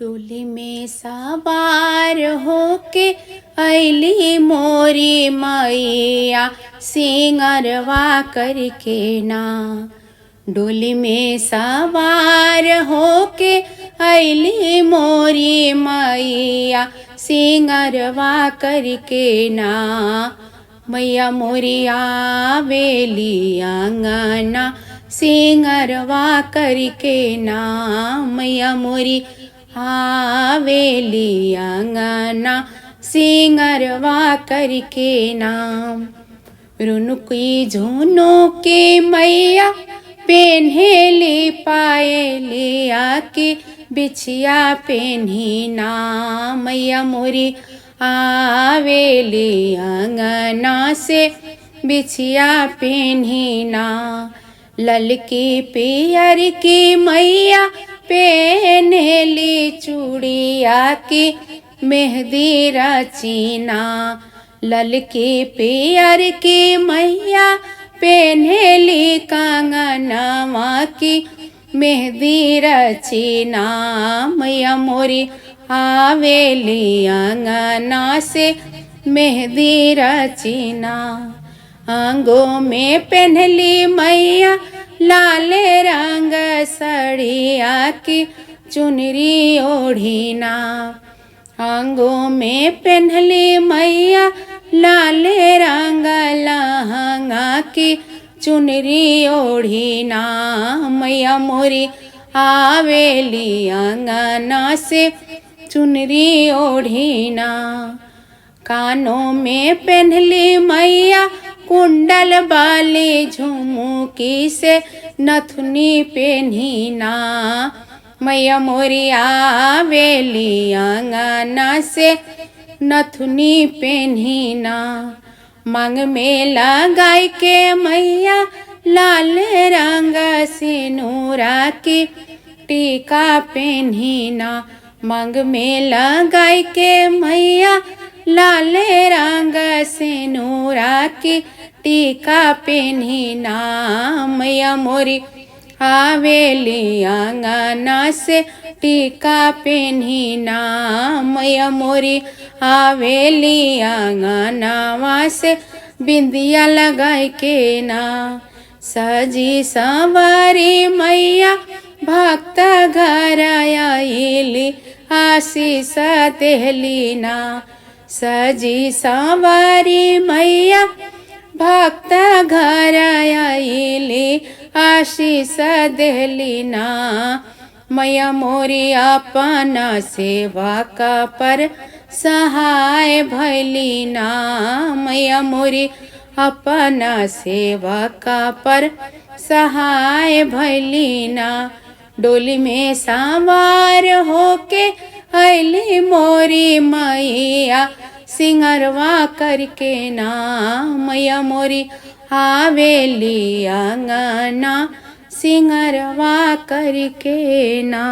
डोली में सवार होके अली मोरी मैया सिंगरवा करके ना। डोली में सवार होके अली मोरी मैया सिंगरवा करके ना। मैया मोरी आवेली आंगना सिंगरवा करके ना। मैया मोरी आवेली आंगना सिंगरवा करके नाम। रुनुकी झुनो के मैया पेन्हेली पायली आके बिछिया पेन्ही ना। मैया मोरी आवेली आंगना से बिछिया पेन्ही ना। ललकी पियर की मैया पेन्हेली चूड़िया की मेहंदी रचीना। ललकी पियर की मैया पेन्हेली कंगनवा की मेहंदी रचीना। मैया मोरी आवेली आंगना से मेहंदी रचीना। आंगों में पहनली मैया लाल रंग सड़िया की चुनरी ओढ़ीना। आंगों में पहनली मैया लाल रंग लहंगा की चुनरी ओढ़ीना। मैया मोरी आवेली आंगना से चुनरी ओढ़ीना। कानों में पहनली मैया कुंडल बाली झुमकी से नथुनी पेन्हीना। मैया मोरी आवेली आंगना से नथुनी पेन्हीना। मांग में लगाई के मैया लाल रंग सिनूरा की टीका पेन्हीना। मांग में लगाई के मैया लाल रंग सिनूरा की टीका पेन्हीना। मैया मोरी आवेली आंगना से टीका पेन्हीना। मैया मोरी आवेली आंगनवा से बिंदिया लगाई के ना। सजी संवारी मैया भक्त घर आइली आशीष देहली ना। सजी संवारी मैया भक्त घर आइली आशीष देहली ना। मैया मोरी अपना सेवा का पर सहाय भैली ना। मैया मोरी अपना सेवा का पर सहाय भैली ना। डोली में सवार होके अली मोरी मैया सिंगरवा करके ना। मैया मोरी आवेली आंगना सिंगरवा करके ना।